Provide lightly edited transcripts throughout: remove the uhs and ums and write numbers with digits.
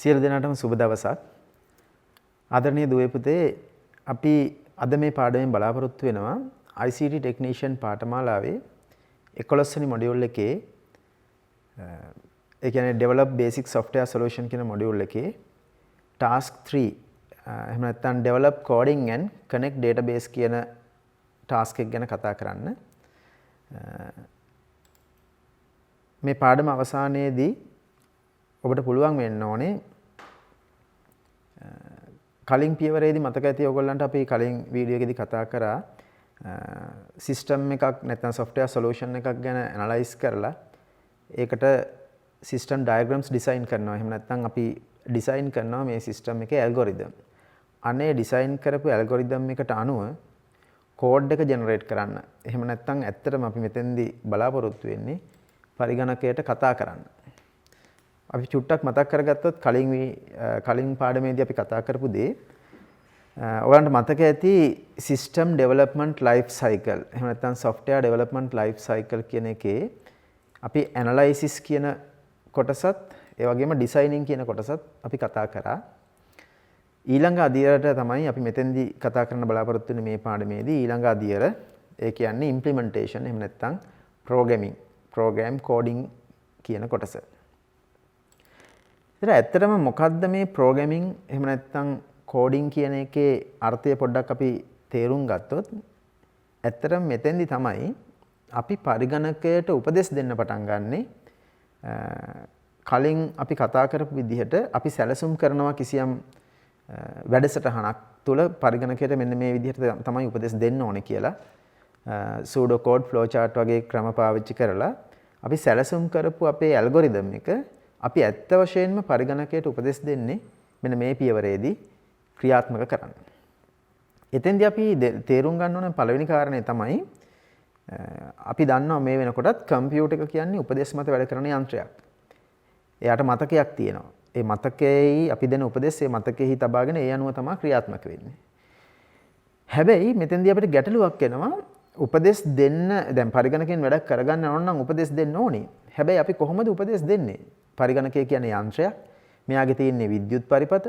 සියලු දෙනාටම සුබ දවසක්. ආදරණීය දුවේ පුතේ අපි අද මේ පාඩමෙන් බලාපොරොත්තු වෙනවා ICT Technician පාඨමාලාවේ 11 වෙනි මොඩියුල් එකේ ඒ කියන්නේ Develop Basic Software Solution කියන මොඩියුල් එකේ Task 3 එහෙම නැත්නම් Develop Coding and Connect Database කියන ටාස්ක් එක ගැන කතා කරන්න. මේ පාඩම අවසානයේදී ඔබට පුළුවන් වෙන්න ඕනේ කලින් පියවරේදී මතක ඇති ඔයගොල්ලන්ට අපි කලින් වීඩියෝ එකේදී කතා කරා සිස්ටම් එකක් නැත්නම් software solution එකක් ගැන ඇනලයිස් කරලා ඒකට සිස්ටම් ඩයග්‍රෑම්ස් ඩිසයින් කරනවා. එහෙම නැත්නම් අපි ඩිසයින් කරනවා මේ සිස්ටම් එකේ ඇල්ගොරිතම්. අනේ ඩිසයින් කරපු ඇල්ගොරිතම් එකට අනුව කෝඩ් එක ජෙනරේට් කරන්න. එහෙම නැත්නම් ඇත්තටම අපි මෙතෙන්දී බලාපොරොත්තු වෙන්නේ පරිගණකයට කතා කරන්න. අපි චුට්ටක් මතක් කරගත්තොත් කලින් පාඩමේදී අපි කතා කරපු දේ ඔයගලන්ට මතක ඇති system development life cycle එහෙම නැත්නම් software development life cycle කියන එකේ අපි analysis කියන කොටසත් ඒ වගේම designing කියන කොටසත් අපි කතා කරා. ඊළඟ අදියරට තමයි අපි මෙතෙන්දී කතා කරන්න බලාපොරොත්තු වෙන්නේ මේ පාඩමේදී ඊළඟ අදියර ඒ කියන්නේ implementation එහෙම නැත්නම් program coding කියන කොටස. ඉතින් ඇත්තටම මොකද්ද මේ ප්‍රෝග්‍රෑමින් එහෙම නැත්නම් කෝඩින් කියන එකේ අර්ථය පොඩ්ඩක් අපි තේරුම් ගත්තොත් ඇත්තටම මෙතෙන්දි තමයි අපි පරිගණකයට උපදෙස් දෙන්න පටන් ගන්නෙ කලින් අපි කතා කරපු විදිහට අපි සැලසුම් කරනවා කිසියම් වැඩසටහනක් තුළ පරිගණකයට මෙන්න මේ විදිහට තමයි උපදෙස් දෙන්න ඕනේ කියලා pseudo code flow chart වගේ ක්‍රම පාවිච්චි කරලා අපි සැලසුම් කරපු අපේ ඇල්ගොරිතම් එක අපි ඇත්ත වශයෙන්ම පරිගණකයට උපදෙස් දෙන්නේ මෙන්න මේ පියවරේදී ක්‍රියාත්මක කරන්න. එතෙන්දී අපි තේරුම් ගන්න ඕන පළවෙනි කාරණේ තමයි අපි දන්නවා මේ වෙනකොටත් කම්පියුටර් එක කියන්නේ උපදෙස් මත වැඩ කරන යන්ත්‍රයක්. එයාට මතකයක් තියෙනවා. ඒ මතකයේ අපි දෙන උපදෙස් ඒ මතකෙහි තබාගෙන ඒ අනුව තමයි ක්‍රියාත්මක වෙන්නේ. හැබැයි මෙතෙන්දී අපිට ගැටලුවක් එනවා උපදෙස් දෙන්න දැන් පරිගණකයෙන් වැඩක් කරගන්න ඕන නම් උපදෙස් දෙන්න ඕනේ. හැබැයි අපි කොහොමද උපදෙස් දෙන්නේ? පරිගණකය කියන්නේ යන්ත්‍රයක්. මෙයාගේ තියෙන්නේ විද්‍යුත් පරිපථ.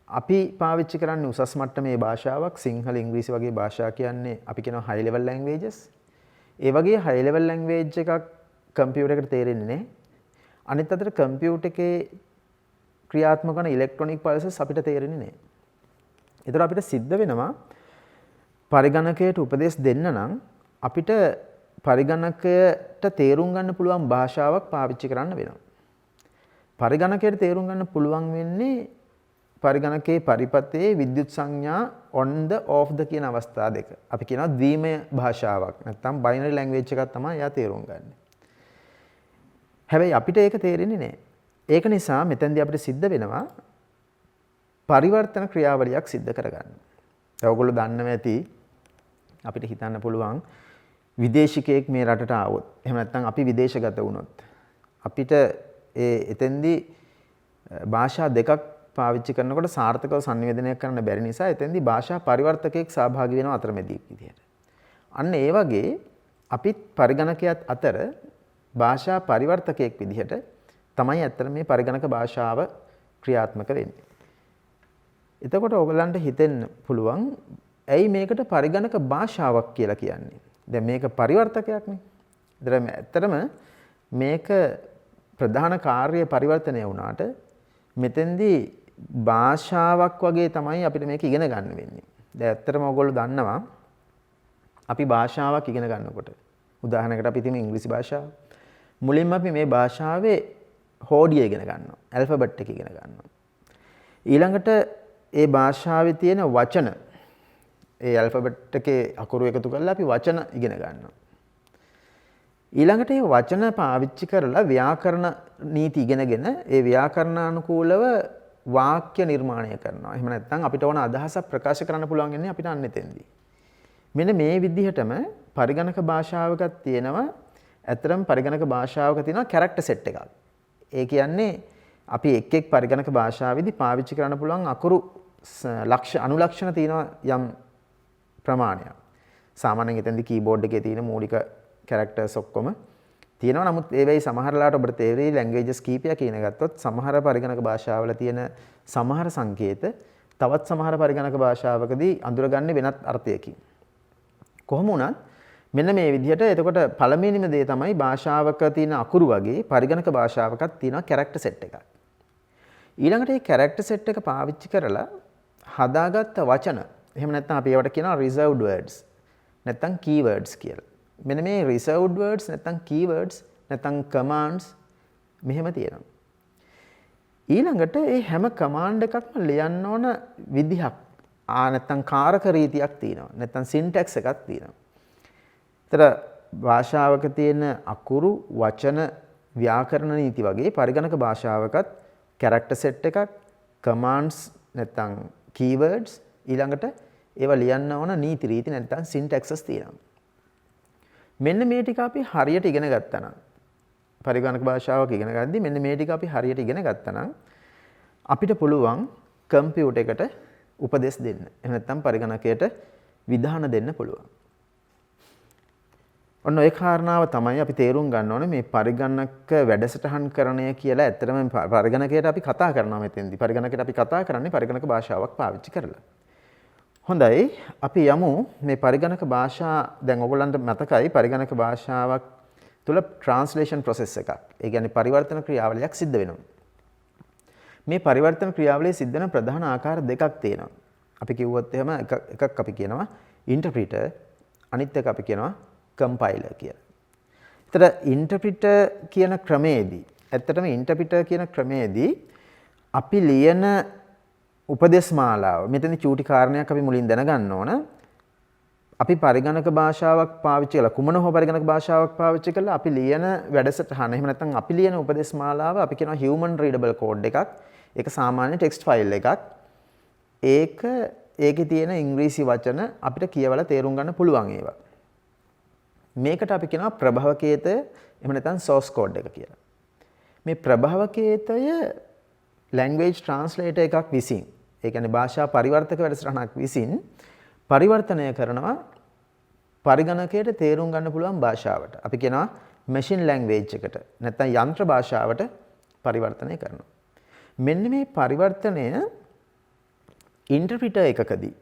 අපි පාවිච්චි කරන්නේ උසස් මට්ටමේ භාෂාවක්. සිංහල ඉංග්‍රීසි වගේ භාෂා කියන්නේ අපි කියනවා high level languages. ඒ වගේ high level language එකක් කම්පියුටර් එකට තේරෙන්නේ නැහැ. අනිත් අතට කම්පියුටර් එකේ ක්‍රියාත්මක වන ඉලෙක්ට්‍රොනික පල්සස් අපිට තේරෙන්නේ නැහැ. ඒතර අපිට සිද්ධ වෙනවා පරිගණකයට උපදෙස් දෙන්න නම් අපිට පරිගණකයට තේරුම් ගන්න පුළුවන් භාෂාවක් පාවිච්චි කරන්න වෙනවා. පරිගණකයට තේරුම් ගන්න පුළුවන් වෙන්නේ පරිගණකයේ පරිපථයේ විද්‍යුත් සංඥා on the off the කියන අවස්ථා දෙක. අපි කියනවා ද්විමය භාෂාවක්. නැත්නම් binary language එකක් තමයි එයා තේරුම් ගන්න. හැබැයි අපිට ඒක තේරෙන්නේ නැහැ. ඒක නිසා මෙතෙන්දී අපිට සිද්ධ වෙනවා පරිවර්තන ක්‍රියාවලියක් සිද්ධ කරගන්න. ඔයගොල්ලෝ දන්නව ඇති අපිට හිතන්න පුළුවන් විදේශිකයෙක් මේ රටට ආවොත් එහෙම නැත්නම් අපි විදේශගත වුණොත් අපිට එතෙන්දී භාෂා දෙකක් පාවිච්චි කරනකොට සාර්ථකව සංවේදනය කරන්න බැරි නිසා එතෙන්දී භාෂා පරිවර්තකයෙක් සහභාගී වෙනවා අතරමැදියෙක් විදියට. අන්න ඒ වගේ අපිත් පරිගණකයත් අතර භාෂා පරිවර්තකයෙක් විදිහට තමයි ඇත්තට මේ පරිගණක භාෂාව ක්‍රියාත්මක වෙන්නේ. එතකොට ඔයගලන්ට හිතෙන්න පුළුවන් ඇයි මේකට පරිගණක භාෂාවක් කියලා කියන්නේ? දැන් මේක පරිවර්තකයක්නේ. ඇත්තටම මේක ප්‍රධාන කාර්ය පරිවර්තනය වුණාට මෙතෙන්දී භාෂාවක් වගේ තමයි අපිට මේක ඉගෙන ගන්න වෙන්නේ. දැන් ඇත්තටම ඔයගොල්ලෝ දන්නවා අපි භාෂාවක් ඉගෙන ගන්නකොට උදාහරණයකට අපි තියමු ඉංග්‍රීසි භාෂාව. මුලින්ම අපි මේ භාෂාවේ හෝඩිය ඉගෙන ගන්නවා. ඇල්ෆබෙට් එක ඉගෙන ගන්නවා. ඊළඟට ඒ භාෂාවේ තියෙන වචන ඒ ඇල්ෆබෙට් එකේ අකුරු එකතු කරලා අපි වචන ඉගෙන ගන්නවා. ඊළඟට මේ වචන පාවිච්චි කරලා ව්‍යාකරණ නීති ඉගෙනගෙන ඒ ව්‍යාකරණානුකූලව වාක්‍ය නිර්මාණය කරනවා. එහෙම නැත්නම් අපිට ඕන අදහසක් ප්‍රකාශ කරන්න පුළුවන් ඉන්නේ අපිට අන්න එතෙන්දී. මෙන්න මේ විදිහටම පරිගණක භාෂාවකක් තියෙනවා. ඇත්තටම පරිගණක භාෂාවක තියෙනවා කැරක්ටර් සෙට් එකක්. ඒ කියන්නේ අපි එක් එක් පරිගණක භාෂාවෙදි පාවිච්චි කරන්න පුළුවන් අකුරු අනුලක්ෂණ තියෙනවා යම් ප්‍රමාණයක්. සාමාන්‍යයෙන් එතෙන්දී කීබෝඩ් එකේ තියෙන මූලික කැරක්ටර්ස් ඔක්කොම තියෙනවා. නමුත් ඒ වෙයි සමහරලාට ඔබට තේරෙයි ලැන්ග්වේජස් කීපයක් කියන ගත්තොත් සමහර පරිගණක භාෂාවල තියෙන සමහර සංකේත තවත් සමහර පරිගණක භාෂාවකදී අඳුරගන්නේ වෙනත් අර්ථයකින්. කොහොම වුණත් මෙන්න මේ විදිහට එතකොට පළවෙනිම දේ තමයි භාෂාවක තියෙන අකුරු වගේ පරිගණක භාෂාවකත් තියෙනවා කැරක්ටර් සෙට් එකක්. ඊළඟට මේ කැරක්ටර් සෙට් එක පාවිච්චි කරලා හදාගත්ත වචන එහෙම නැත්නම් අපි ඒවට කියනවා reserved words නැත්නම් keywords කියලා. මෙන්න මේ reserved words නැත්නම් keywords නැත්නම් commands මෙහෙම තියෙනවා. ඊළඟට මේ හැම command එකක්ම ලියන්න ඕන විදිහක් නැත්නම් කාරක රීතියක් තියෙනවා. නැත්නම් syntax එකක් තියෙනවා. ඒතර භාෂාවක තියෙන අකුරු වචන ව්‍යාකරණ නීති වගේ පරිගණක භාෂාවකත් character set එකක් commands නැත්නම් keywords ඊළඟට ඒවා ලියන්න ඕන නීති රීති නැත්නම් syntaxes තියෙනවා. මෙන්න මේ ටික අපි හරියට ඉගෙන ගත්තා නම් පරිගණක භාෂාවක ඉගෙන ගද්දි මෙන්න මේ ටික අපි හරියට ඉගෙන ගත්තා නම් අපිට පුළුවන් කම්පියුටර් එකට උපදෙස් දෙන්න. එහෙම නැත්නම් පරිගණකයට විධාන දෙන්න පුළුවන්. ඔන්න ඔය කාරණාව තමයි අපි තේරුම් ගන්න ඕනේ මේ පරිගණක වැඩසටහන් කරණය කියලා. ඇත්තටම පරිගණකයට අපි කතා කරනවා මෙතෙන්දී. පරිගණකයට අපි කතා කරන්නේ පරිගණක භාෂාවක් පාවිච්චි කරලා. හොඳයි අපි යමු මේ පරිගණක භාෂා දැන් ඔයගොල්ලන්ට මතකයි පරිගණක භාෂාවක් තුල ට්‍රාන්ස්ලේෂන් ප්‍රොසෙස් එකක්. ඒ කියන්නේ පරිවර්තන ක්‍රියාවලියක් සිද්ධ වෙනවා. මේ පරිවර්තන ක්‍රියාවලිය සිද්ධ වෙන ප්‍රධාන ආකාර දෙකක් තියෙනවා. අපි කිව්වොත් එහෙම එකක් අපි කියනවා ඉන්ටර්ප්‍රිටර් අනිත් එක අපි කියනවා කම්පයිලර් කියලා. ඒතර ඉන්ටර්ප්‍රිටර් කියන ක්‍රමයේදී ඇත්තටම ඉන්ටර්ප්‍රිටර් කියන ක්‍රමයේදී අපි ලියන උපදේශ මාලාව මෙතන චූටි කාරණයක් අපි මුලින් දැනගන්න ඕන. අපි පරිගණක භාෂාවක් පාවිච්චි කරලා කුමන හෝ පරිගණක භාෂාවක් පාවිච්චි කරලා අපි ලියන වැඩසටහන එහෙම නැත්නම් අපි ලියන උපදේශ මාලාව අපි කියනවා human readable code එකක්. ඒක සාමාන්‍ය ටෙක්ස්ට් ෆයිල් එකක්. ඒකේ තියෙන ඉංග්‍රීසි වචන අපිට කියවලා තේරුම් ගන්න පුළුවන් ඒවා. මේකට අපි කියනවා ප්‍රභවකේතය එහෙම නැත්නම් source code එක කියලා. මේ ප්‍රභවකේතය language translator එකක් විසින් ඒ කියන්නේ භාෂා පරිවර්තක වැඩසටහනක් විසින් පරිවර්තනය කරනවා පරිගණකයට තේරුම් ගන්න පුළුවන් භාෂාවට. අපි කියනවා machine language එකට නැත්නම් යන්ත්‍ර භාෂාවට පරිවර්තනය කරනවා. මෙන්න මේ පරිවර්තනය ඉන්ටර්ප්‍රිටර් එකකදී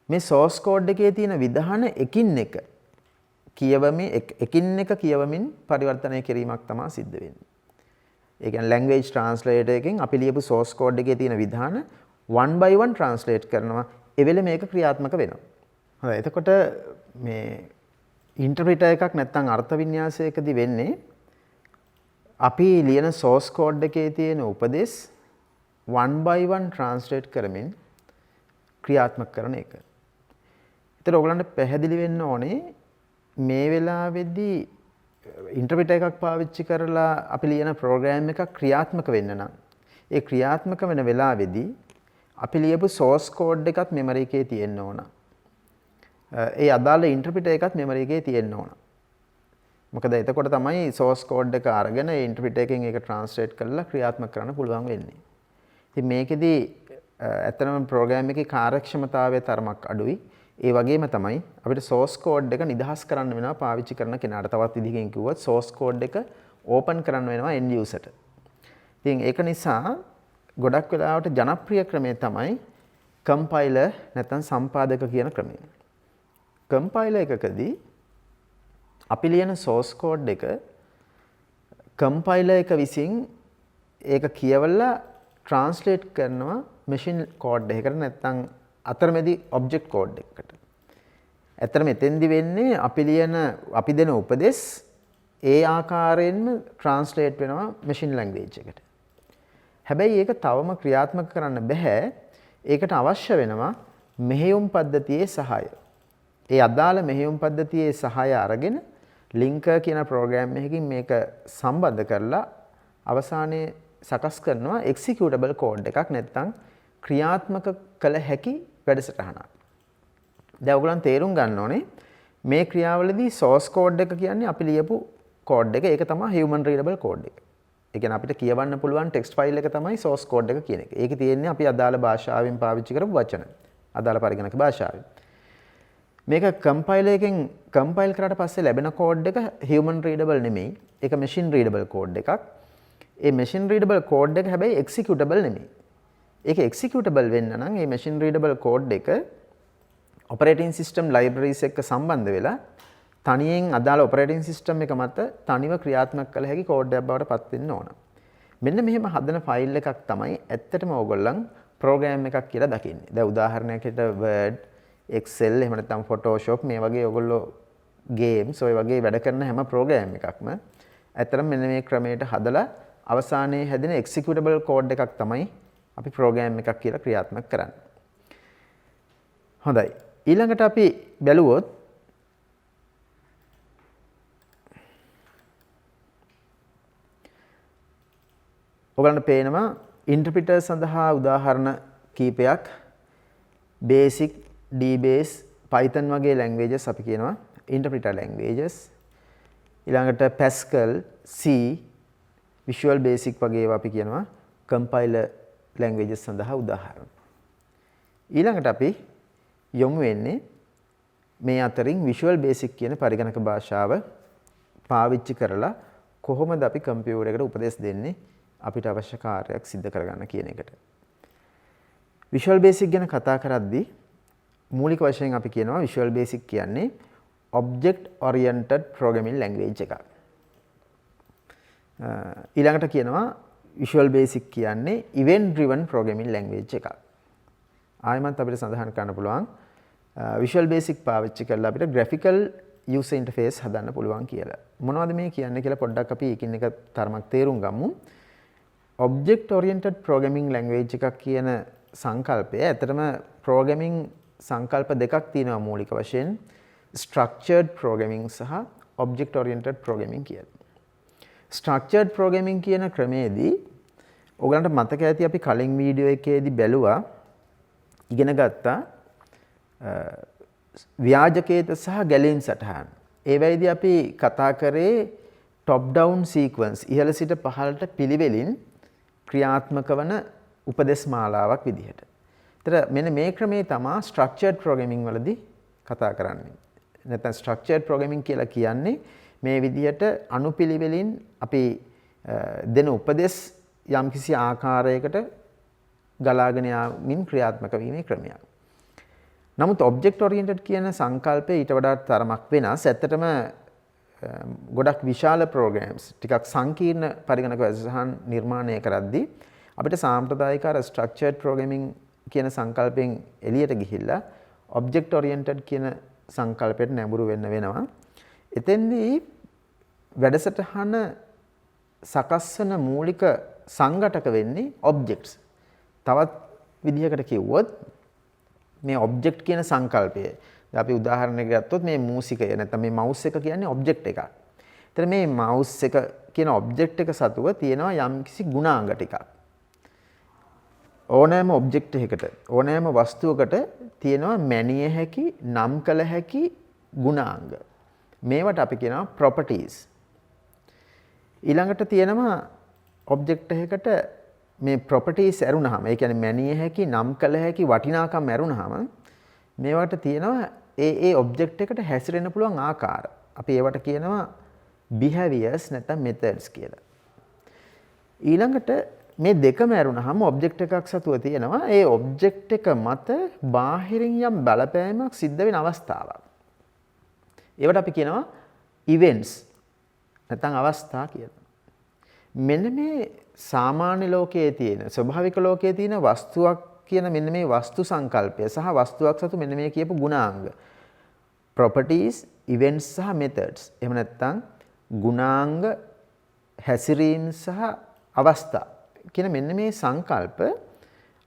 මේ source code එකේ තියෙන විධාන එකින් එක කියවමින් පරිවර්තනය කිරීමක් තමයි සිද්ධ වෙන්නේ. ඒ කියන්නේ language translator එකෙන් අපි ලියපු source code එකේ තියෙන විධාන one by one translate කරනවා. ඒ වෙලේ මේක ක්‍රියාත්මක වෙනවා. හරි. එතකොට මේ ඉන්ටර්ප්‍රිටර් එකක් නැත්නම් අර්ථ වින්‍යාසයකදී වෙන්නේ අපි ලියන source code එකේ තියෙන උපදේශ one by one translate කරමින් ක්‍රියාත්මක කරන එක. ඒතර ඔයගලන්ට පැහැදිලි වෙන්න ඕනේ මේ වෙලාවේදී ඉන්ටර්ප්‍රිටර් එකක් පාවිච්චි කරලා අපි ලියන ප්‍රෝග්‍රෑම් එකක් ක්‍රියාත්මක වෙන්න නම් ඒ ක්‍රියාත්මක වෙන වෙලාවේදී අපි ලියපු source code එකත් memory එකේ තියෙන්න ඕන. ඒ අදාළ ඉන්ටර්ප්‍රිටර් එකත් memory එකේ තියෙන්න ඕන. මොකද එතකොට තමයි source code එක අරගෙන ඒ ඉන්ටර්ප්‍රිටර් එකෙන් ඒක translate කරලා ක්‍රියාත්මක කරන්න පුළුවන් වෙන්නේ. ඉතින් මේකෙදී ඇත්තටම ප්‍රෝග්‍රෑම් එකේ කාර්යක්ෂමතාවය තරමක් අඩුයි. ඒ වගේම තමයි අපිට source code එක නිදහස් කරන්න වෙනවා පාවිච්චි කරන කෙනාට. තවත් විදිහකින් කිව්වොත් source code එක open කරන්න වෙනවා end user ට. ඉතින් ඒක නිසා ගොඩක් වෙලාවට ජනප්‍රිය ක්‍රමය තමයි compiler නැත්නම් සම්පාදක කියන ක්‍රමය. compiler එකකදී අපි ලියන source code එක compiler එක විසින් ඒක කියවලා translate කරනවා machine code එකකට නැත්නම් අතරමැදි object code එකකට. ඇත්තට මෙතෙන්දි වෙන්නේ අපි දෙන උපදෙස් ඒ ආකාරයෙන්ම translate වෙනවා machine language එකට. හැබැයි ඒක තවම ක්‍රියාත්මක කරන්න බෑ. ඒකට අවශ්‍ය වෙනවා මෙහෙයුම් පද්ධතියේ සහාය. ඒ අදාළ මෙහෙයුම් පද්ධතියේ සහාය අරගෙන linker කියන ප්‍රෝග්‍රෑම් එකකින් මේක සම්බන්ධ කරලා අවසානයේ සකස් කරනවා executable code එකක් නැත්නම් ක්‍රියාත්මක කළ හැකි වැඩසටහනක්. දැන් ඔයගොල්ලන් තේරුම් ගන්න ඕනේ මේ ක්‍රියාවලදී source code එක කියන්නේ අපි ලියපු code එක. ඒක තමයි human readable code එක. ඒ කියන්නේ අපිට කියවන්න පුළුවන් text file එක තමයි source code එක කියන එක. ඒකේ තියෙන්නේ අපි අදාළ භාෂාවෙන් පාවිච්චි කරපු වචන. අදාළ පරිගණක භාෂාවෙන්. මේක කම්පයිලර් එකෙන් කම්පයිල් කරාට පස්සේ ලැබෙන කෝඩ් එක human readable නෙමෙයි. ඒක machine readable කෝඩ් එකක්. ඒ machine readable කෝඩ් එක හැබැයි executable නෙමෙයි. ඒක executable වෙන්න නම් මේ machine readable කෝඩ් එක operating system libraries එක්ක සම්බන්ධ වෙලා තනියෙන් අදාළ operating system එක මත තනිව ක්‍රියාත්මක කළ හැකි කෝඩ් එකක් බවට පත් වෙන්න ඕන. මෙන්න මෙහෙම හදන ෆයිල් එකක් තමයි ඇත්තටම ඕගොල්ලන් ප්‍රෝග්‍රෑම් එකක් කියලා දකින්නේ. දැන් උදාහරණයකට Word, Excel එහෙම නැත්නම් Photoshop මේ වගේ ඕගොල්ලෝ games ඔය වගේ වැඩ කරන හැම ප්‍රෝග්‍රෑම් එකක්ම ඇත්තටම මෙන්න මේ ක්‍රමයට හදලා අවසානයේ හැදෙන executable code එකක් තමයි අපි ප්‍රෝග්‍රෑම් එකක් කියලා ක්‍රියාත්මක කරන්නේ. හොඳයි. ඊළඟට අපි බැලුවොත් ඔයගලන්ට පේනවා ඉන්ටර්ප්‍රිටර් සඳහා උදාහරණ කීපයක් basic, dbase, python වගේ languages අපි කියනවා interpreter languages. ඊළඟට Pascal, C, Visual Basic වගේ ඒවා අපි කියනවා compiler languages සඳහා උදාහරණ. ඊළඟට අපි යොමු වෙන්නේ මේ අතරින් Visual Basic කියන පරිගණක භාෂාව පාවිච්චි කරලා කොහොමද අපි කම්පියුටර් එකට උපදෙස් දෙන්නේ අපිට අවශ්‍ය කාර්යයක් සිදු කරගන්න කියන එකට. Visual Basic ගැන කතා කරද්දී මූලික වශයෙන් අපි කියනවා Visual Basic කියන්නේ object oriented programming language එකක්. ඊළඟට කියනවා Visual Basic කියන්නේ event driven programming language එකක්. ආයෙමත් අපිට සඳහන් කරන්න පුළුවන් Visual Basic පාවිච්චි කරලා අපිට graphical user interface හදන්න පුළුවන් කියලා. මොනවද මේ කියන්නේ කියලා පොඩ්ඩක් අපි එකින් එක තරමක් තේරුම් ගමු. object oriented programming language එකක් කියන සංකල්පය ඇත්තටම programming සංකල්ප දෙකක් තියෙනවා මූලික වශයෙන් structured programming සහ object oriented programming කියලා. structured programming කියන ක්‍රමයේදී ඔයගලන්ට මතක ඇති අපි කලින් වීඩියෝ එකේදී බැලුවා ඉගෙන ගත්තා ව්‍යාජකේත සහ ගැලීම් සටහන්. ඒ වෙයිදී අපි කතා කරේ top down sequence ඉහළ සිට පහළට පිළිවෙලින් ක්‍රියාත්මක වන උපදෙස් මාලාවක් විදිහට. ඒතර මෙන්න මේ ක්‍රමේ තමයි structured programming වලදී කතා කරන්නේ. නැත්නම් structured programming කියලා කියන්නේ මේ විදිහට අනුපිළිවෙලින් අපි දෙන උපදෙස් යම්කිසි ආකාරයකට ගලාගෙන යාමින් ක්‍රියාත්මක වීමේ ක්‍රමයක්. නමුත් object oriented කියන සංකල්පය ඊට වඩා තරමක් වෙනස්. ඇත්තටම ගොඩක් විශාල programs ටිකක් සංකීර්ණ පරිගණක වැඩසටහන් නිර්මාණය කරද්දී අපිට සාම්ප්‍රදායික අර structured programming කියන සංකල්පයෙන් එළියට ගිහිල්ලා object oriented කියන සංකල්පයට නැඹුරු වෙන්න වෙනවා. එතෙන්දී වැඩසටහන සකස් වෙන මූලික සංඝටක වෙන්නේ objects. තවත් විදිහකට කිව්වොත් මේ object කියන සංකල්පය අපි උදාහරණයක් ගත්තොත් මේ මූසිකය නැත්නම් මේ mouse එක කියන්නේ object එකක්. ඒතර මේ mouse එක කියන object එක සතුව තියෙනවා යම්කිසි ගුණාංග ටිකක්. ඕනෑම object එකකට ඕනෑම වස්තුවකට තියෙනවා මැනිය හැකි නම් කළ හැකි ගුණාංග. මේවට අපි කියනවා properties. ඊළඟට තියෙනවා object එකකට මේ properties ඇරුණාම ඒ කියන්නේ මැනිය හැකි නම් කළ හැකි වටිනාකම් ඇරුණාම මේවට තියෙනවා ඒ object එකට හැසිරෙන්න පුළුවන් ආකාර. අපි ඒවට කියනවා behaviors නැත්නම් methods කියලා. ඊළඟට මේ දෙකම ඇරුණාම object එකක් සතුව තියෙනවා ඒ object එක මත බාහිරින් යම් බලපෑමක් සිද්ධ වෙන අවස්ථාවක්. ඒවට අපි කියනවා events නැත්නම් අවස්ථා කියලා. මෙන්න මේ සාමාන්‍ය ලෝකයේ තියෙන ස්වභාවික ලෝකයේ තියෙන වස්තුවක් කියන මෙන්න මේ වස්තු සංකල්පය සහ වස්තුවක් සතු මෙන්න මේ කියපු ගුණාංග properties events සහ methods එහෙම නැත්නම් ගුණාංග හැසිරීම් සහ අවස්ථා කියන මෙන්න මේ සංකල්ප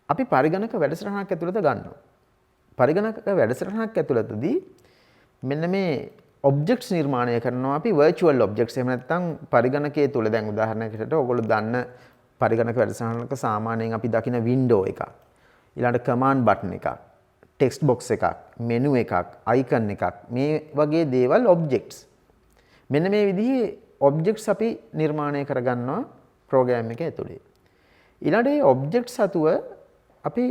අපි පරිගණක වැඩසටහනක් ඇතුළත ගන්නවා. පරිගණක වැඩසටහනක් ඇතුළතදී මෙන්න මේ objects නිර්මාණය කරනවා අපි virtual objects එහෙම නැත්නම් පරිගණකයේ තුල දැන් උදාහරණයකට ඔයගොල්ලෝ දන්න පරිගණක වැඩසටහනක සාමාන්‍යයෙන් අපි දකින window එකක් ඊළඟට command button එකක් text box එකක් menu එකක් icon එකක් මේ වගේ දේවල් objects මෙන්න මේ විදිහේ objects අපි නිර්මාණය කරගන්නවා program එක ඇතුලේ ඊළඟට මේ objects සතුව අපි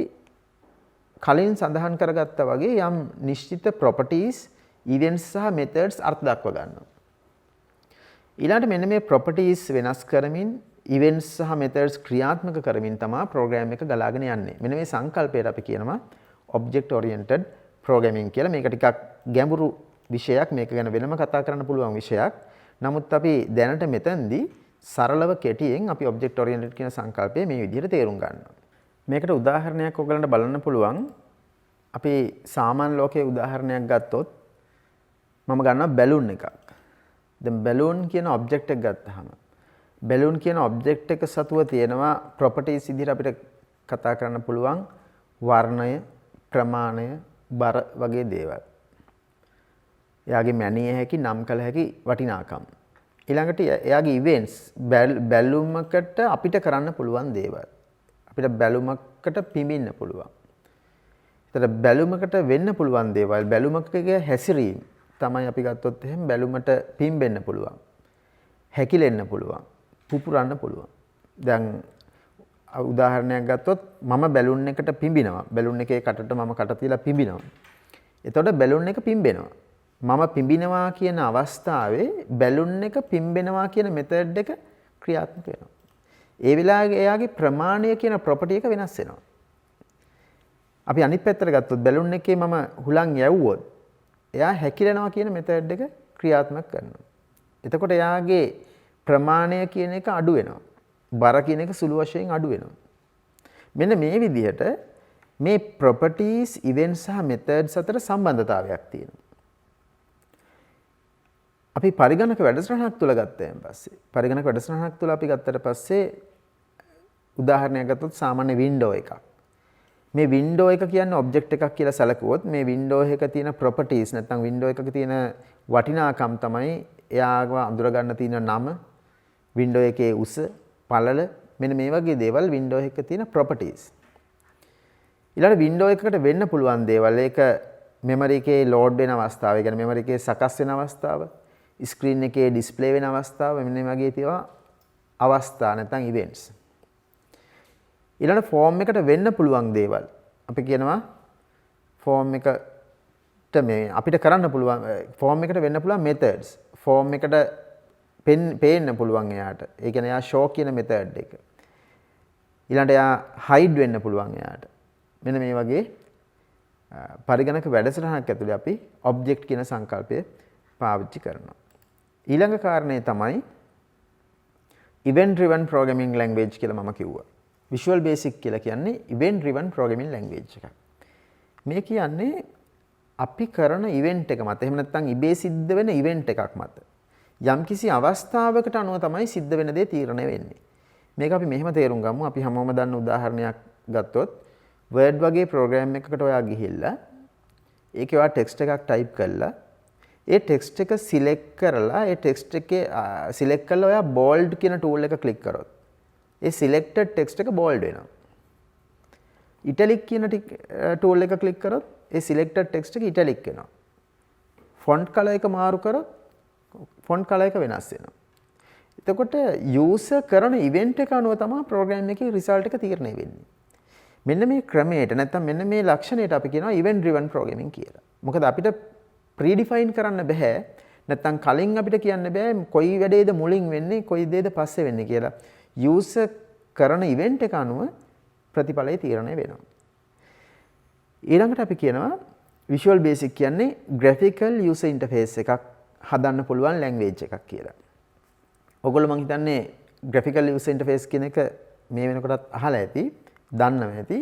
කලින් සඳහන් කරගත්තා වගේ යම් නිශ්චිත properties, events සහ methods අර්ථ දක්ව ගන්නවා. ඊළඟට මෙන්න මේ properties වෙනස් කරමින් events සහ methods ක්‍රියාත්මක කරමින් තමයි program එක ගලාගෙන යන්නේ. මෙන්න මේ සංකල්පයට අපි කියනවා object oriented programming කියලා. මේක ටිකක් ගැඹුරු විෂයක්. මේක ගැන වෙනම කතා කරන්න පුළුවන් විෂයක්. නමුත් අපි දැනට මෙතනදී සරලව කෙටියෙන් අපි object oriented කියන සංකල්පය මේ විදිහට තේරුම් ගන්නවා. මේකට උදාහරණයක් ඔයගලන්ට බලන්න පුළුවන්. අපි සාමාන්‍ය ලෝකයේ උදාහරණයක් ගත්තොත් මම ගන්නවා බැලුන් එකක්. දැන් බැලුන් කියන ඔබ්ජෙක්ට් එක ගත්තාම බැලුන් කියන ඔබ්ජෙක්ට් එක සතුව තියෙනවා ප්‍රොපර්ටිස් විදිහට අපිට කතා කරන්න පුළුවන් වර්ණය, ප්‍රමාණය, බර වගේ දේවල්. එයාගේ මැනිය හැකි, නම් කළ හැකි වටිනාකම්. ඊළඟට එයාගේ ඉවෙන්ට්ස් බැලුමකට අපිට කරන්න පුළුවන් දේවල්. අපිට බැලුමකට පිඹින්න පුළුවන්. ඒතර බැලුමකට වෙන්න පුළුවන් දේවල් බැලුමකගේ හැසිරීම තමයි අපි ගත්තොත් එහෙනම් බැලුමට පිඹෙන්න පුළුවන්. හැකිලෙන්න පුළුවන්. පුපුරන්න පුළුවන්. දැන් උදාහරණයක් ගත්තොත් මම බැලුන් එකට පිඹිනවා. බැලුන් එකේ කටට මම කට තියලා පිඹිනවා. එතකොට බැලුන් එක පිඹෙනවා. මම පිඹිනවා කියන අවස්ථාවේ බැලුන් එක පිඹෙනවා කියන මෙතඩ් එක ක්‍රියාත්මක වෙනවා. ඒ වෙලාවේ එයාගේ ප්‍රමාණය කියන ප්‍රොපර්ටි එක වෙනස් වෙනවා. අපි අනිත් පැත්තට ගත්තොත් බැලුන් එකේ මම හුලං යවුවොත් එයා හැකිලෙනවා කියන මෙතඩ් එක ක්‍රියාත්මක කරනවා. එතකොට එයාගේ ප්‍රමාණය කියන එක අඩු වෙනවා. බර කියන එක සුළු වශයෙන් අඩු වෙනවා. මෙන්න මේ විදිහට මේ properties, events සහ methods අතර සම්බන්ධතාවයක් තියෙනවා. අපි පරිගණක වැඩසටහනක් තුල ගත්තයින් පස්සේ පරිගණක වැඩසටහනක් තුල අපි ගත්තට පස්සේ උදාහරණයක් ගත්තොත් සාමාන්‍ය වින්ඩෝ එකක්. මේ වින්ඩෝ එක කියන්නේ ඔබ්ජෙක්ට් එකක් කියලා සැලකුවොත් මේ වින්ඩෝ එකක තියෙන ප්‍රොපර්ටිස් නැත්නම් වින්ඩෝ එකක තියෙන වටිනාකම් තමයි එයාව අඳුර ගන්න තියෙන නම, වින්ඩෝ එකේ උස, පළල මෙන්න මේ වගේ දේවල් වින්ඩෝ එකක තියෙන ප්‍රොපර්ටිස්. ඊළඟ වින්ඩෝ එකකට වෙන්න පුළුවන් දේවල් ඒක මෙමරි එකේ ලෝඩ් වෙන අවස්ථාව, ඒ කියන්නේ මෙමරි එකේ සකස් වෙන අවස්ථාව, ස්ක්‍රීන් එකේ ඩිස්ප්ලේ වෙන අවස්ථාව මෙන්න මේ වගේ තියෙනවා අවස්ථා නැත්නම් ඉවෙන්ට්ස්. ඊළඟ ෆෝම් එකට වෙන්න පුළුවන් දේවල්. අපි කියනවා ෆෝම් එකට මේ අපිට කරන්න පුළුවන් ෆෝම් එකට වෙන්න පුළුවන් methods. ෆෝම් එකට පේන්න පුළුවන් එයාට. ඒ කියන්නේ එයා show කියන method එක. ඊළඟට එයා hide වෙන්න පුළුවන් එයාට. මෙන්න මේ වගේ පරිගණක වැඩසටහනක් ඇතුලේ අපි object කියන සංකල්පය පාවිච්චි කරනවා. ඊළඟ කාරණේ තමයි event driven programming language කියලා මම කිව්වා. Visual Basic කියලා කියන්නේ event driven programming language එකක්. මේ කියන්නේ අපි කරන event එක මත එහෙම නැත්නම් ඉබේ සිද්ධ වෙන event එකක් මත යම්කිසි අවස්ථාවකට අනුව තමයි සිද්ධ වෙන දේ තීරණය වෙන්නේ. මේක අපි මෙහෙම තේරුම් ගමු. අපි හැමෝම දන්න උදාහරණයක් ගත්තොත් Word වගේ program එකකට ඔයා ගිහිල්ලා ඒකේ ඔයා text එකක් type කළා. ඒ text එක select කරලා ඒ text එකේ select කරලා ඔයා bold කියන tool එක click කරොත් ඒ selected text එක bold වෙනවා. italic කියන tool එක click කරොත් ඒ selected text එක italic වෙනවා. font color එක මාරු කරොත් font color එක වෙනස් වෙනවා. එතකොට user කරන event එක අනුව තමයි program එකේ result එක තීරණය වෙන්නේ. මෙන්න මේ ක්‍රමයට නැත්නම් මෙන්න මේ ලක්ෂණයට අපි කියනවා event driven programming කියලා. මොකද අපිට predefine කරන්න බෑ. නැත්නම් කලින් අපිට කියන්න බෑ කොයි වැඩේද මුලින් වෙන්නේ කොයි දේද පස්සේ වෙන්නේ කියලා. user කරන event එක අනුව ප්‍රතිඵලය තීරණය වෙනවා. ඊළඟට අපි කියනවා Visual Basic කියන්නේ graphical user interface එකක් හදන්න පුළුවන් language එකක් කියලා. ඔයගොල්ලෝ මං හිතන්නේ graphical user interface කියන එක මේ වෙනකොටත් අහලා ඇති, දන්නවා ඇති.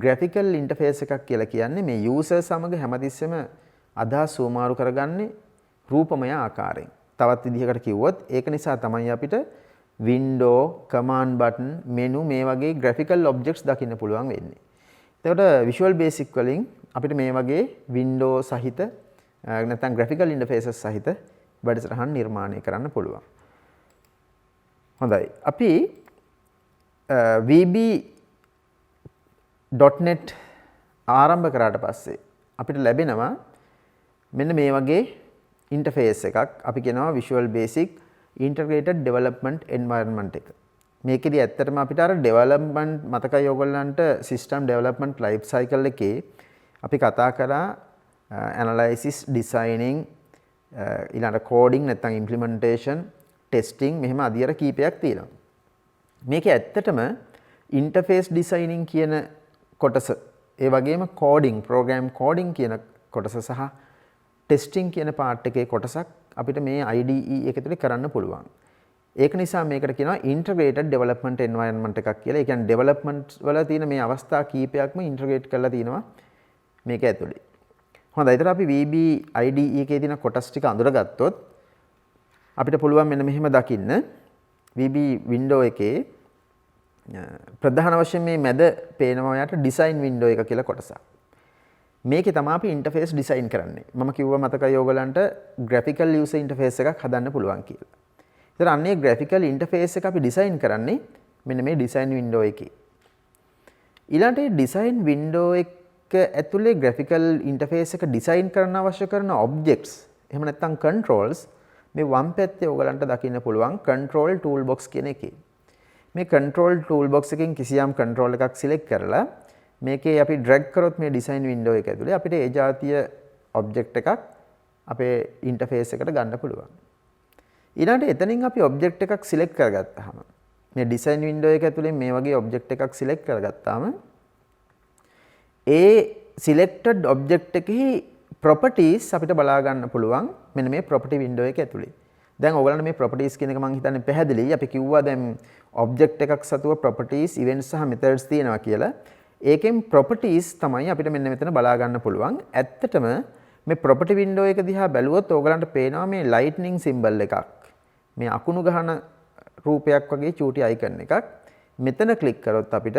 graphical interface එකක් කියලා කියන්නේ මේ user සමග හැමතිස්සෙම අදහස් සුවමාරු කරගන්නේ රූපමය ආකාරයෙන්. තවත් විදිහකට කිව්වොත් ඒක නිසා තමයි අපිට window, command button, menu මේ වගේ graphical objects දකින්න පුළුවන් වෙන්නේ. එතකොට Visual Basic වලින් අපිට මේ වගේ window සහිත නැත්නම් graphical interfaces සහිත වැඩසටහන් නිර්මාණය කරන්න පුළුවන්. හොඳයි. අපි VB.net ආරම්භ කරාට පස්සේ අපිට ලැබෙනවා මෙන්න මේ වගේ interface එකක්. අපි කියනවා Visual Basic Integrated Development Environment එක. මේකෙදි ඇත්තටම අපිට අර ඩෙවලොප්මන්ට් මතකයි ඔයගොල්ලන්ට සිස්ටම් ඩෙවලොප්මන්ට් ලයිෆ් සයිකල් එකේ අපි කතා කරා ඇනලයිසිස් ඩිසයිනින් ඊළඟට කෝඩින් නැත්නම් ඉම්ප්ලිමන්ටේෂන් ටෙස්ටිං මෙහෙම අදියර කීපයක් තියෙනවා. මේකේ ඇත්තටම ඉන්ටර්ෆේස් ඩිසයිනින් කියන කොටස ඒ වගේම කෝඩින් ප්‍රෝග්‍රෑම් කෝඩින් කියන කොටස සහ ටෙස්ටිං කියන පාර්ට් එකේ කොටසක් අපිට මේ IDE එක තුළ කරන්න පුළුවන්. ඒක නිසා මේකට කියනවා ඉන්ටග්‍රේටඩ් ඩෙවලොප්මන්ට් එන්වයරන්මන්ට් එකක් කියලා. ඒ කියන්නේ ඩෙවලොප්මන්ට් වල තියෙන මේ අවස්ථා කීපයක්ම ඉන්ටග්‍රේට් කරලා තිනවා මේක ඇතුලේ. හොඳයි. ඒතර අපි VB IDE එකේ තියෙන කොටස් ටික අඳුරගත්තොත් අපිට පුළුවන් මෙන්න මෙහෙම දකින්න. VB වින්ඩෝ එකේ ප්‍රධාන වශයෙන් මේ මැද පේනවා යට ඩිසයින් වින්ඩෝ එක කියලා කොටසක්. මේකේ තමයි අපි ඉන්ටර්ෆේස් ඩිසයින් කරන්නේ. මම කිව්වා මතකයි ඔයගලන්ට graphical user interface එකක් හදන්න පුළුවන් කියලා. ඒතර අන්නේ graphical interface එක අපි ඩිසයින් කරන්නේ මෙන්න මේ ඩිසයින් වින්ඩෝ එකේ. ඊළඟට මේ ඩිසයින් වින්ඩෝ එක ඇතුලේ graphical interface එක ඩිසයින් කරන්න අවශ්‍ය කරන objects එහෙම නැත්නම් controls මේ වම් පැත්තේ ඔයගලන්ට දකින්න පුළුවන් control toolbox කියන එකේ. මේ control toolbox එකෙන් කිසියම් control එකක් select කරලා මේකේ අපි drag කරොත් මේ design window එක ඇතුලේ අපිට ඒ જાතිය object එකක් අපේ interface එකට ගන්න පුළුවන්. ඊළඟට එතනින් අපි object එකක් select කරගත්තාම මේ design window එක ඇතුලේ මේ වගේ object එකක් select කරගත්තාම ඒ selected object එකෙහි properties අපිට බලා ගන්න පුළුවන් මෙන්න මේ property window එක ඇතුලේ. දැන් ඔයගලන්ට මේ properties කියන එක මම හිතන්නේ පැහැදිලියි. අපි කිව්වා දැන් object එකක් සතුව properties, events සහ methods තියෙනවා කියලා. ඒකෙන් properties තමයි අපිට මෙන්න මෙතන බලා ගන්න පුළුවන්. ඇත්තටම මේ property window එක දිහා බැලුවොත් ඔයගලන්ට පේනවා මේ lightning symbol එකක්. මේ අකුණු ගහන රූපයක් වගේ චූටි icon එකක්. මෙතන click කරොත් අපිට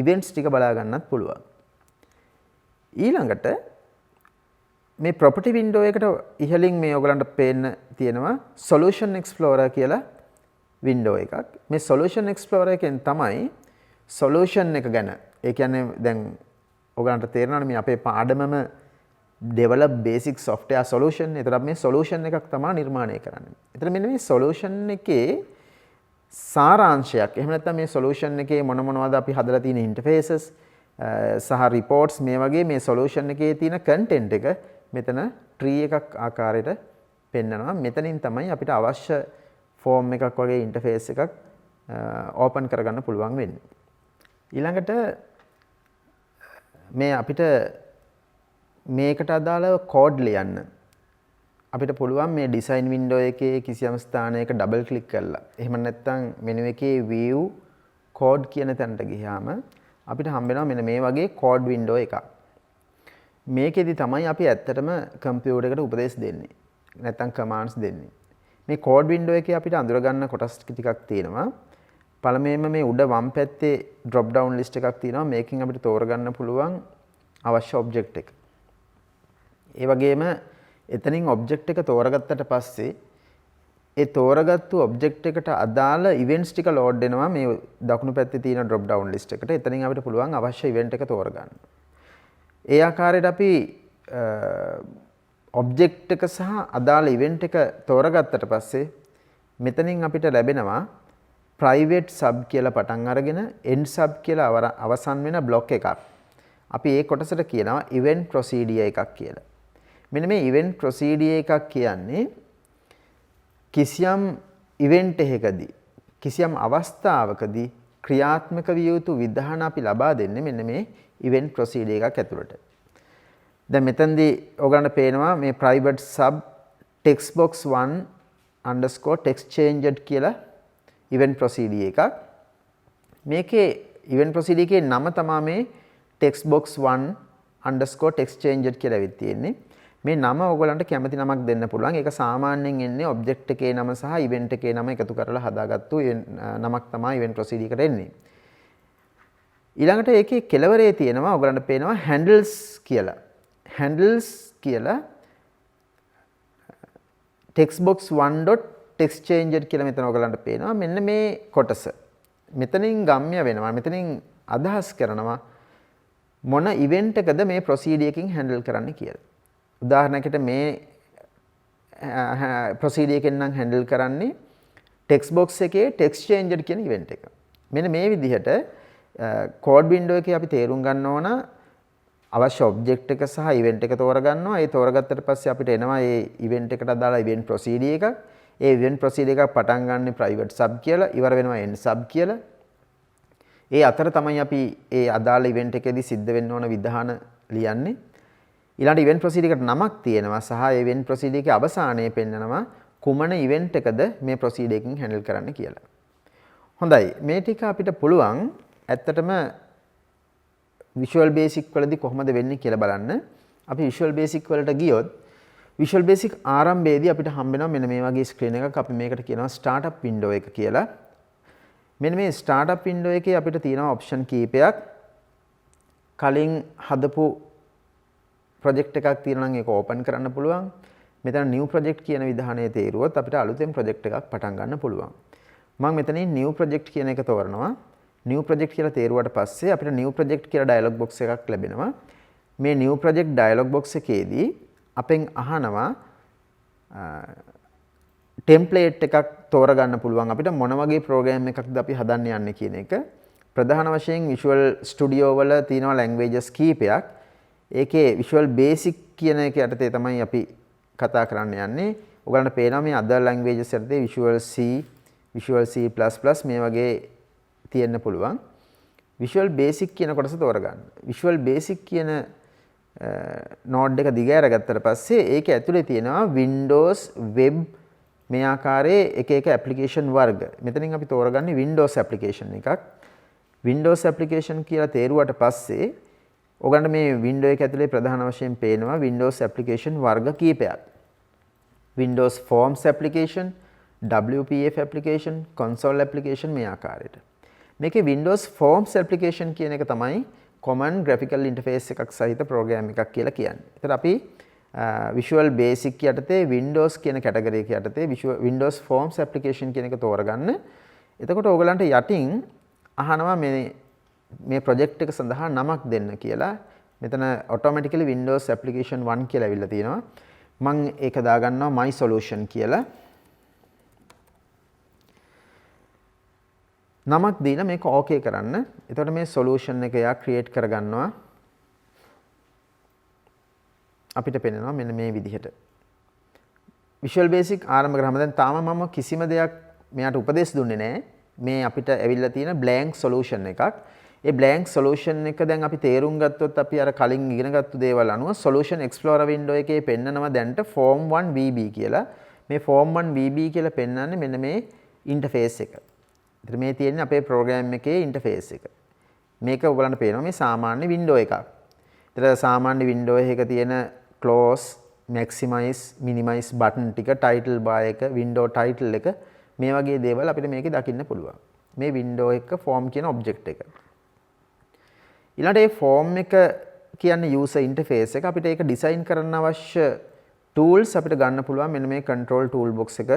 events ටික බලා ගන්නත් පුළුවන්. ඊළඟට මේ property window එකට ඉහළින් මේ ඔයගලන්ට පේන්න තියෙනවා solution explorer කියලා window එකක්. මේ solution explorer එකෙන් තමයි solution එක ගැන ඒ කියන්නේ දැන් ඔයගලන්ට තේරෙනවනේ මේ අපේ පාඩමම develop basic software solution. ඒතර අපි මේ solution එකක් තමයි නිර්මාණය කරන්නේ. ඒතර මෙන්න මේ solution එකේ සාරාංශයක් එහෙම නැත්නම් මේ solution එකේ මොන මොනවද අපි හදලා තියෙන interfaces සහ reports මේ වගේ මේ solution එකේ තියෙන content එක මෙතන tree එකක් ආකාරයට පෙන්නනවා. මෙතනින් තමයි අපිට අවශ්‍ය form එකක් වගේ interface එකක් open කරගන්න පුළුවන් වෙන්නේ. ඊළඟට මේ අපිට මේකට අදාළව code ලියන්න අපිට පුළුවන් මේ design window එකේ කිසියම් ස්ථානයක double click කරලා. එහෙම නැත්නම් menu එකේ view code කියන තැනට ගියාම අපිට හම්බ වෙනවා මෙන්න මේ වගේ code window එකක්. මේකෙදි තමයි අපි ඇත්තටම කම්පියුටර් එකට උපදෙස් දෙන්නේ. නැත්නම් commands දෙන්නේ. මේ code window එකේ අපිට අඳුර ගන්න කොටස් ටිකක් තියෙනවා. පළමුවෙන්ම මේ උඩ වම් පැත්තේ drop down list එකක් තියෙනවා. මේකෙන් අපිට තෝරගන්න පුළුවන් අවශ්‍ය object එක. ඒ වගේම එතනින් object එක තෝරගත්තට පස්සේ ඒ තෝරගත්තු object එකට අදාළ events ටික load වෙනවා මේ දකුණු පැත්තේ තියෙන drop down list එකට. එතනින් අපිට පුළුවන් අවශ්‍ය event එක තෝරගන්න. ඒ ආකාරයට අපි object එක සහ අදාළ event එක තෝරගත්තට පස්සේ මෙතනින් අපිට ලැබෙනවා private sub කියලා පටන් අරගෙන end sub කියලා අවසන් වෙන block එකක්. අපි ඒ කොටසට කියනවා event procedure එකක් කියලා. මෙන්න මේ event procedure එකක් කියන්නේ කිසියම් event එකකදී කිසියම් අවස්ථාවකදී ක්‍රියාත්මක විය යුතු විධාන අපි ලබා දෙන්නේ මෙන්න මේ event procedure එකක් ඇතුළට. දැන් මෙතනදී ඔයගලන්ට පේනවා මේ private sub textbox 1_ text changed කියලා event procedure එකක්. මේකේ event procedure එකේ නම තමයි මේ textbox 1_ text changed කියලා වෙත් තියෙන්නේ. මේ නම ඔයගලන්ට කැමති නමක් දෙන්න පුළුවන්. ඒක සාමාන්‍යයෙන් එන්නේ object එකේ නම සහ event එකේ නම එකතු කරලා හදාගත්තු නමක් තමයි event procedure එකට එන්නේ. ඊළඟට ඒකේ කෙළවරේ තියෙනවා ඔයගලන්ට පේනවා handles කියලා. handles කියලා textbox 1.textchanged කියලා මෙතන ඔයගලන්ට පේනවා. මෙන්න මේ කොටස. මෙතනින් ගම්ම්‍ය වෙනවා. මෙතනින් අදහස් කරනවා මොන event එකද මේ procedure එකකින් handle කරන්න කියලා. උදාහරණයකට මේ procedure එකෙන් නම් handle කරන්නේ text box එකේ text changer කියන event එක. මෙන්න මේ විදිහට code window එකේ අපි තේරුම් ගන්න ඕන අවශ්‍ය object එක සහ event එක තෝරගන්නවා. ඒ තෝරගත්තට පස්සේ අපිට එනවා මේ event එකට අදාළ event procedure එකක්. ඒ event procedure එකක් පටන් ගන්න private sub කියලා, ඉවර වෙනවා end sub කියලා. ඒ අතර තමයි අපි ඒ අදාළ event එකේදී සිද්ධ වෙන්න ඕන විධාන ලියන්නේ. ඊළඟ event procedure එකට නමක් තියෙනවා සහ ඒ event procedure එකේ අවසානයේ පෙන්නනවා කුමන event එකද මේ procedure එකකින් handle කරන්න කියලා. හොඳයි. මේ ටික අපිට පුළුවන් ඇත්තටම Visual Basic වලදී කොහොමද වෙන්නේ කියලා බලන්න. අපි Visual Basic වලට ගියොත් Visual Basic ආරම්භයේදී අපිට හම්බ වෙනවා මෙන්න මේ වගේ ස්ක්‍රීන් එකක්. අපි මේකට කියනවා startup window එක කියලා. මෙන්න මේ startup window එකේ අපිට තියෙනවා option කීපයක්. කලින් හදපු project එකක් තියෙනවා නම් ඒක open කරන්න පුළුවන්. මෙතන new project කියන විධානයේ තේරුවොත් අපිට අලුතෙන් project එකක් පටන් ගන්න පුළුවන්. මම මෙතනින් new project කියන එක තෝරනවා. new project කියලා තේරුවට පස්සේ අපිට new project කියලා dialog box එකක් ලැබෙනවා. මේ new project dialog box එකේදී අපෙන් අහනවා template එකක් තෝරගන්න පුළුවන් අපිට මොන වගේ program එකක්ද අපි හදන්න යන්නේ කියන එක. ප්‍රධාන වශයෙන් Visual Studio වල තියෙනවා languages කීපයක්. ඒකේ Visual Basic කියන එක යටතේ තමයි අපි කතා කරන්න යන්නේ. ඔයගලන්ට පේනවා මේ other languages යටතේ Visual C, Visual C++ මේ වගේ තියෙන්න පුළුවන්. Visual Basic කියන කොටස තෝරගන්න. Visual Basic කියන node එක දිග අරගත්තට පස්සේ ඒක ඇතුලේ තියෙනවා Windows Web මේ ආකාරයේ එක එක application වර්ග. මෙතනින් අපි තෝරගන්නේ Windows application එකක්. Windows application කියලා තේරුවට පස්සේ ඔයගලන්ට මේ window එක ඇතුලේ ප්‍රධාන වශයෙන් පේනවා Windows application වර්ග කීපයක්. Windows Forms application, WPF application, console application මේ ආකාරයට. මේකේ Windows Forms application කියන එක තමයි common graphical interface එකක් සහිත program එකක් කියලා කියන්නේ. ඒතර අපි Visual Basic යටතේ Windows කියන category එක යටතේ Windows Forms application කියන එක තෝරගන්න. එතකොට ඕගලන්ට යටින් අහනවා මේ project එක සඳහා නමක් දෙන්න කියලා. මෙතන automatically Windows application 1 කියලා අවිල්ලා තියෙනවා. මම ඒක දාගන්නවා my solution කියලා. නමක් දීලා මේක ඕකේ කරන්න. එතකොට මේ solution එක යා create කරගන්නවා. අපිට පේනවා මෙන්න මේ විදිහට. Visual Basic ආරම්භ කරාම දැන් තාම මම කිසිම දෙයක් මෙයාට උපදෙස් දුන්නේ නැහැ. මේ අපිට ඇවිල්ලා තියෙන blank solution එකක්. ඒ blank solution එක දැන් අපි තේරුම් ගත්තොත් අපි අර කලින් ඉගෙනගත්තු දේවල් අනුව solution explorer window එකේ පෙන්නනවා දැන්ට form 1 VB කියලා. මේ form 1 VB කියලා පෙන්නන්නේ මෙන්න මේ interface එක. ඉතින් මේ තියෙන්නේ අපේ program එකේ interface එක. මේක ඔයගලන්ට පේනවා මේ සාමාන්‍ය window එකක්. ඒතර සාමාන්‍ය window එකක තියෙන close, maximize, minimize button ටික, title bar එක, window title එක මේ වගේ දේවල් අපිට මේකේ දකින්න පුළුවන්. මේ window එක form කියන object එක. ඊළඟට මේ form එක කියන්නේ user interface එක. අපිට ඒක design කරන්න අවශ්‍ය tools අපිට ගන්න පුළුවන් මෙන්න මේ control toolbox එක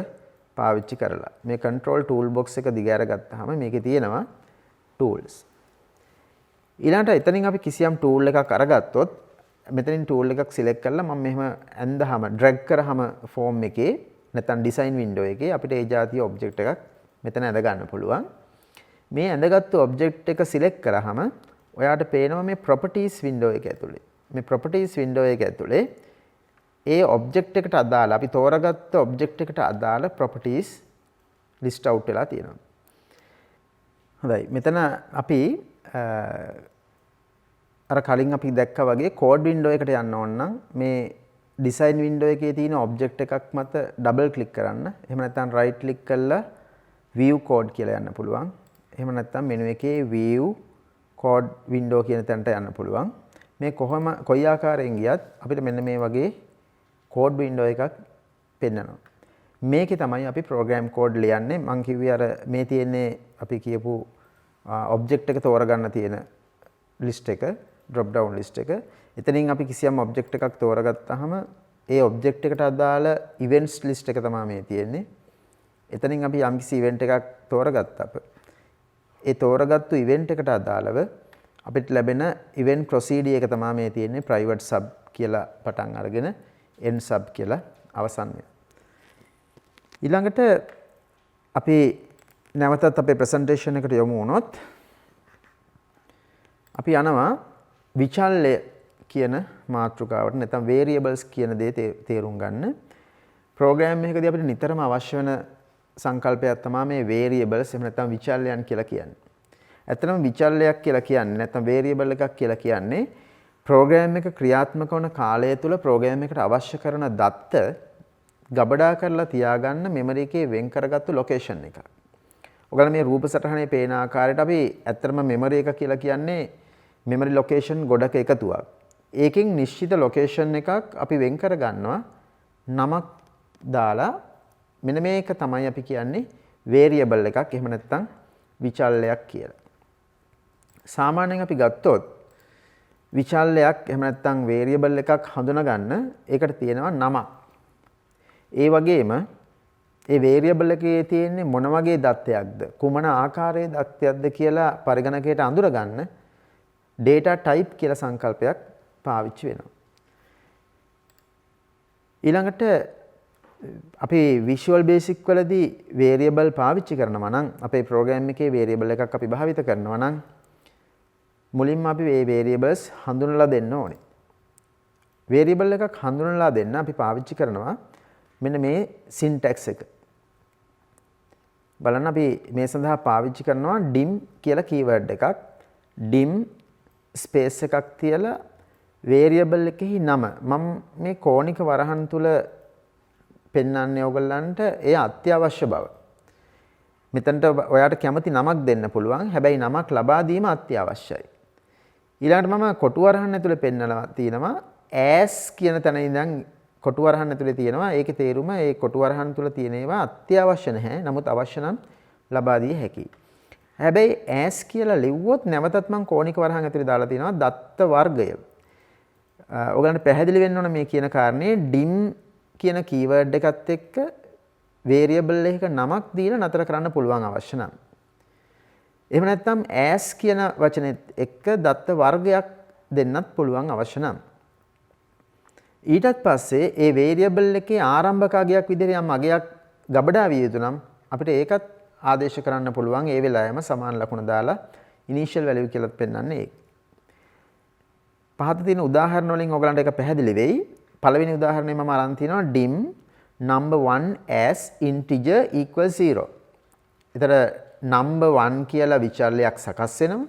පාවිච්චි කරලා. මේ control toolbox එක දිග අරගත්තාම මේකේ තියෙනවා tools. ඊළඟට එතනින් අපි කිසියම් tool එකක් අරගත්තොත් මෙතනින් tool එකක් select කරලා මම මෙහෙම ඇඳහම drag කරාම form එකේ නැත්නම් design window එකේ අපිට ඒ જાතිය object එකක් මෙතන ඇඳ ගන්න පුළුවන්. මේ ඇඳගත්තු object එක select කරාම ඔයාට පේනවා මේ properties window එක ඇතුලේ. මේ properties window එක ඇතුලේ ඒ object එකට අදාළ අපි තෝරාගත්ත object එකට අදාළ properties list out වෙලා තියෙනවා. හොඳයි. මෙතන අපි අර කලින් අපි දැක්කා වගේ code window එකට යන්න ඕන නම් මේ design window එකේ තියෙන object එකක් මත double click කරන්න. එහෙම නැත්නම් right click කරලා view code කියලා යන්න පුළුවන්. එහෙම නැත්නම් menu එකේ view code window කියන තැනට යන්න පුළුවන්. මේ කොයි ආකාරයෙන් ගියත් අපිට මෙන්න මේ වගේ code window එකක් පෙන්නනවා. මේකේ තමයි අපි program code ලියන්නේ. මම කිව්වේ අර මේ තියෙන්නේ අපි කියපු object එක තෝරගන්න තියෙන list එක, drop down list එක. එතනින් අපි කිසියම් object එකක් තෝරගත්තාම ඒ object එකට අදාළ events list එක තමයි මේ තියෙන්නේ. එතනින් අපි යම්කිසි event එකක් තෝරගත්තා. ඒ තෝරගත්තු event එකට අදාළව අපිට ලැබෙන event procedure එක තමයි මේ තියෙන්නේ private sub කියලා පටන් අරගෙන end sub කියලා අවසන් වෙනවා. ඊළඟට අපි නැවතත් අපේ ප්‍රසන්ටේෂන් එකට යමු වුණොත් අපි යනවා විචල්්‍ය කියන මාතෘකාවට නැත්නම් variables කියන දේ තේරුම් ගන්න. ප්‍රෝග්‍රෑම් එකකදී අපිට නිතරම අවශ්‍ය වෙන සංකල්පයක් තමයි මේ variables එහෙම නැත්නම් විචල්‍යයන් කියලා කියන්නේ. ඇත්තටම විචල්‍යයක් කියලා කියන්නේ නැත්නම් variable එකක් කියලා කියන්නේ ප්‍රෝග්‍රෑම් එක ක්‍රියාත්මක වන කාලය තුල ප්‍රෝග්‍රෑම් එකට අවශ්‍ය කරන දත්ත ගබඩා කරලා තියාගන්න මෙමරි එකේ වෙන් කරගත්තු ලොකේෂන් එකක්. ඔයගොල්ලෝ මේ රූප සටහනේ පේන ආකාරයට අපි ඇත්තටම මෙමරි එක කියලා කියන්නේ මෙමරි ලොකේෂන් ගොඩක එකතුවක්. ඒකෙන් නිශ්චිත ලොකේෂන් එකක් අපි වෙන් කර ගන්නවා නමක් දාලා මෙන්න මේක තමයි අපි කියන්නේ variable එකක් එහෙම නැත්නම් විචල්‍යයක් කියලා. සාමාන්‍යයෙන් අපි ගත්තොත් විචල්‍යයක් එහෙම නැත්නම් variable එකක් හඳුනා ගන්න ඒකට තියෙනවා නමක්. ඒ වගේම ඒ variable එකේ තියෙන්නේ මොන වගේ දත්තයක්ද කුමන ආකාරයේ දත්තයක්ද කියලා පරිගණකයට අඳුර ගන්න data type කියලා සංකල්පයක් පාවිච්චි වෙනවා. ඊළඟට අපි Visual Basic වලදී variable පාවිච්චි කරනවා නම් අපේ program එකේ variable එකක් අපි භාවිත කරනවා නම් මුලින්ම අපි මේ variables හඳුනලා දෙන්න ඕනේ. variable එකක් හඳුනලා දෙන්න අපි පාවිච්චි කරනවා මෙන්න මේ syntax එක. බලන්න අපි මේ සඳහා පාවිච්චි කරනවා dim කියලා keyword එකක්. dim space එකක් තියලා variable එකෙහි නම මම මේ කෝණික වරහන් තුල පෙන්වන්නේ ඔයගලන්ට ඒ අත්‍යවශ්‍ය බව. මෙතනට ඔයාට කැමති නමක් දෙන්න පුළුවන්. හැබැයි නමක් ලබා දීම අත්‍යවශ්‍යයි. ඊළඟට මම කොටු වරහන් ඇතුලේ පෙන්නලා තියෙනවා as කියන තැන ඉඳන් කොටු වරහන් ඇතුලේ තියෙනවා. ඒකේ තේරුම ඒ කොටු වරහන් තුල තියෙන ඒවා අත්‍යවශ්‍ය නැහැ. නමුත් අවශ්‍ය නම් ලබා දිය හැකියි. හැබැයි as කියලා ලිව්වොත් නැවතත් මම කෝණික වරහන් ඇතුලේ දාලා තියෙනවා දත්ත වර්ගය. ඔයගලන්ට පැහැදිලි වෙන්න ඕන මේ කියන කාරණේ dim කියන keyword එකත් එක්ක variable එකක නමක් දීලා නතර කරන්න පුළුවන් අවශ්‍ය නම්. එහෙම නැත්නම් as කියන වචනේත් එක්ක දත්ත වර්ගයක් දෙන්නත් පුළුවන් අවශ්‍ය නම්. ඊටත් පස්සේ ඒ variable එකේ ආරම්භක අගයක් විදිහට යම් අගයක් ගබඩා විය යුතු නම් අපිට ඒකත් ආදේශ කරන්න පුළුවන්. ඒ වෙලාවෙම සමාන ලකුණ දාලා initial value කියලාත් පෙන්වන්නේ ඒක. පහත තියෙන උදාහරණ වලින් ඔයගලන්ට ඒක පැහැදිලි වෙයි. පළවෙනි උදාහරණය මම අරන් තිනවා dim number 1 as integer equals 0. ඒතර number 1 කියලා විචල්‍යයක් සකස් වෙනවා.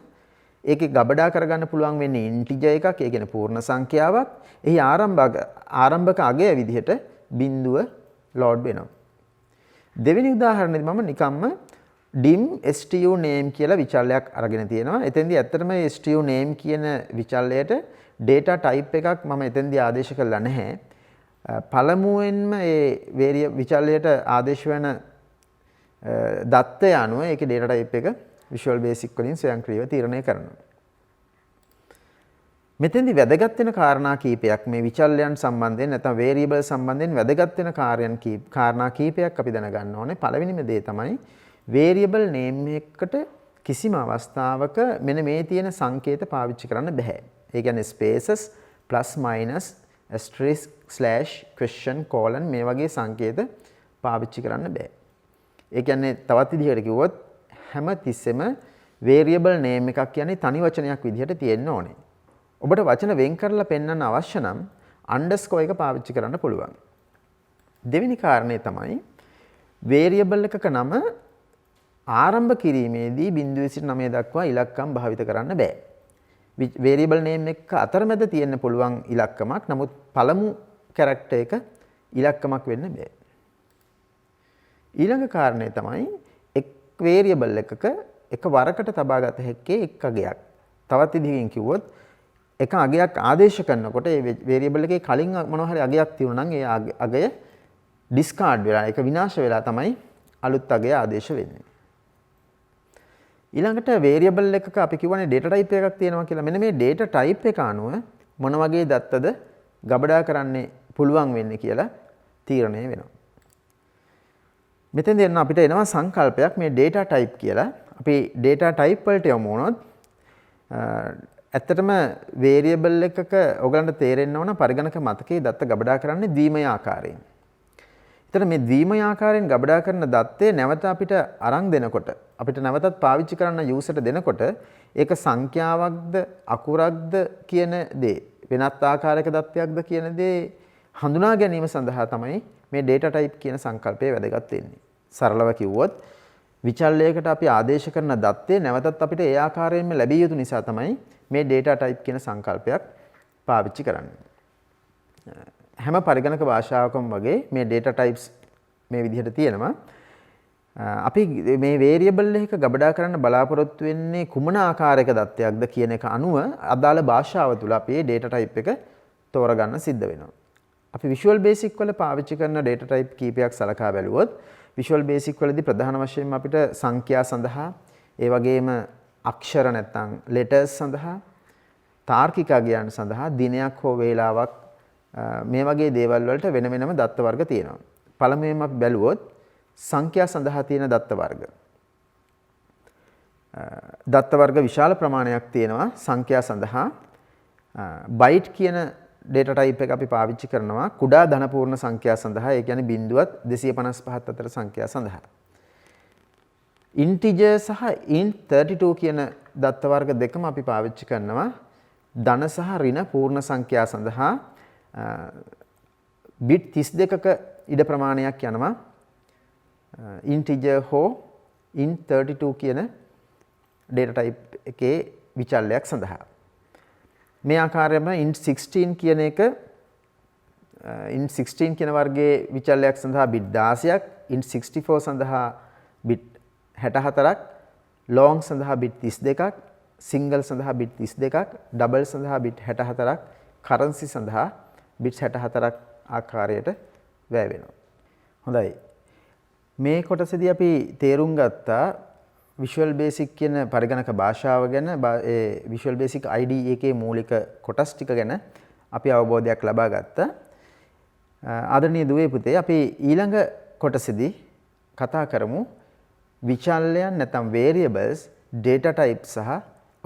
ඒකේ ගබඩා කරගන්න පුළුවන් වෙන්නේ integer එකක්. ඒ කියන්නේ පූර්ණ සංඛ්‍යාවක්. එහි ආරම්භක අගය විදිහට බිඳුව load වෙනවා. දෙවෙනි උදාහරණෙදි මම නිකම්ම dim stu name කියලා විචල්‍යයක් අරගෙන තියෙනවා. එතෙන්දී ඇත්තටම stu name කියන විචල්‍යයට data type එකක් මම එතෙන්දී ආදේශ කළා නැහැ. පළමුවෙන්ම ඒ විචල්‍යයට ආදේශ වෙන දත්තය අනුව ඒකේ data type එක Visual Basic වලින් ස්වයංක්‍රීයව තීරණය කරනවා. මෙතෙන්දී වැදගත් වෙන කාරණා කීපයක් මේ විචල්‍යයන් සම්බන්ධයෙන් නැත්නම් variable සම්බන්ධයෙන් වැදගත් වෙන කාරණා කීපයක් අපි දැනගන්න ඕනේ. පළවෙනිම දේ තමයි variable name එකකට කිසිම අවස්ථාවක මෙන්න මේ තියෙන සංකේත පාවිච්චි කරන්න බෑ. ඒ කියන්නේ spaces plus minus asterisk slash question colon මේ වගේ සංකේත පාවිච්චි කරන්න බෑ. ඒ කියන්නේ තවත් විදිහකට කිව්වොත් හැම තිස්සෙම variable name එකක් කියන්නේ තනි වචනයක් විදිහට තියෙන්න ඕනේ. ඔබට වචන වෙන් කරලා පෙන්වන්න අවශ්‍ය නම් underscore එක පාවිච්චි කරන්න පුළුවන්. දෙවෙනි කාරණේ තමයි variable එකක නම ආරම්භ කිරීමේදී 0.9 දක්වා ඉලක්කම් භාවිත කරන්න බෑ. variable name එක අතරමැද තියෙන්න පුළුවන් ඉලක්කමක්. නමුත් පළමු character එක ඉලක්කමක් වෙන්න බෑ. ඊළඟ කාරණේ තමයි එක් variable එකක එක වරකට තබාගත හැක්කේ එක් අගයක්. තවත් විදිහකින් කිව්වොත් එක අගයක් ආදේශ කරනකොට ඒ variable එකේ කලින් මොනවා හරි අගයක් තියුණා නම් ඒ අගය discard වෙලා ඒක විනාශ වෙලා තමයි අලුත් අගය ආදේශ වෙන්නේ. ඊළඟට variable එකක අපි කියවනේ data type එකක් තියෙනවා කියලා. මෙන්න මේ data type එක අනුව මොන වගේ දත්තද ගබඩා කරන්න පුළුවන් වෙන්නේ කියලා තීරණය වෙනවා. මෙතෙන් දෙන්න අපිට එනවා සංකල්පයක් මේ data type කියලා. අපි data type වලට යමු වුණොත් ඇත්තටම variable එකක ඔයගලන්ට තේරෙන්න ඕන පරිගණක මතකයේ දත්ත ගබඩා කරන්නේ ද්විමය ආකාරයෙන්. එතන මේ ද්විමය ආකාරයෙන් ගබඩා කරන දත්තේ නැවත අපිට අරන් දෙනකොට අපිට නැවතත් පාවිච්චි කරන්න යූසර්ට දෙනකොට ඒක සංඛ්‍යාවක්ද අකුරක්ද කියන දේ වෙනත් ආකාරයක දත්තයක්ද කියන දේ හඳුනා ගැනීම සඳහා තමයි මේ data type කියන සංකල්පය වැදගත් වෙන්නේ. සරලව කිව්වොත් විචල්යයකට අපි ආදේශ කරන දත්තේ නැවතත් අපිට ඒ ආකාරයෙන්ම ලැබිය යුතු නිසා තමයි මේ data type කියන සංකල්පයක් පාවිච්චි කරන්නේ. හැම පරිගණක භාෂාවකම වගේ මේ data types මේ විදිහට තියෙනවා. අපි මේ variable එකක ගබඩා කරන්න බලාපොරොත්තු වෙන්නේ කුමන ආකාරයක දත්තයක්ද කියන එක අනුව අදාළ භාෂාව තුල අපි මේ data type එක තෝරගන්න සිද්ධ වෙනවා. අපි Visual Basic වල පාවිච්චි කරන data type කීපයක් සලකා බැලුවොත් Visual Basic වලදී ප්‍රධාන වශයෙන්ම අපිට සංඛ්‍යා සඳහා ඒ වගේම අක්ෂර නැත්නම් letters සඳහා තාර්කික අගයන් සඳහා දිනයක් හෝ වේලාවක් මේ වගේ දේවල් වලට වෙන වෙනම දත්ත වර්ග තියෙනවා. පළමුවෙන්ම අපි බැලුවොත් සංඛ්‍යා සඳහා තියෙන දත්ත වර්ග. දත්ත වර්ග විශාල ප්‍රමාණයක් තියෙනවා සංඛ්‍යා සඳහා. බයිට් කියන data type එක අපි පාවිච්චි කරනවා කුඩා ධන පූර්ණ සංඛ්‍යා සඳහා. ඒ කියන්නේ බිංදුවත් 255ත් අතර සංඛ්‍යා සඳහා. integer සහ int 32 කියන දත්ත වර්ග දෙකම අපි පාවිච්චි කරනවා ධන සහ ඍණ පූර්ණ සංඛ්‍යා සඳහා. bit 32ක ඉඩ ප්‍රමාණයක් යනවා integer හෝ int 32 කියන data type එකේ විචල්යක් සඳහා. මේ ආකාරයෙන්ම int 16 කියන එක int 16 කියන වර්ගයේ විචල්යක් සඳහා bit 16ක්, int 64 සඳහා bit 64ක්, long සඳහා bit 32ක්, single සඳහා bit 32ක්, double සඳහා bit 64ක්, currency සඳහා bit 64ක් ආකාරයට වැය වෙනවා. හොඳයි. මේ කොටසදී අපි තේරුම් ගත්තා Visual Basic කියන පරිගණක භාෂාව ගැන ඒ Visual Basic IDE එකේ මූලික කොටස් ටික ගැන අපි අවබෝධයක් ලබා ගත්තා. ආදරණීය දුවේ පුතේ අපි ඊළඟ කොටසේදී කතා කරමු විචල්යන් නැත්නම් variables, data types සහ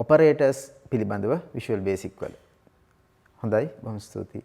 operators පිළිබඳව Visual Basic වල. හොඳයි බොහොම ස්තුතියි.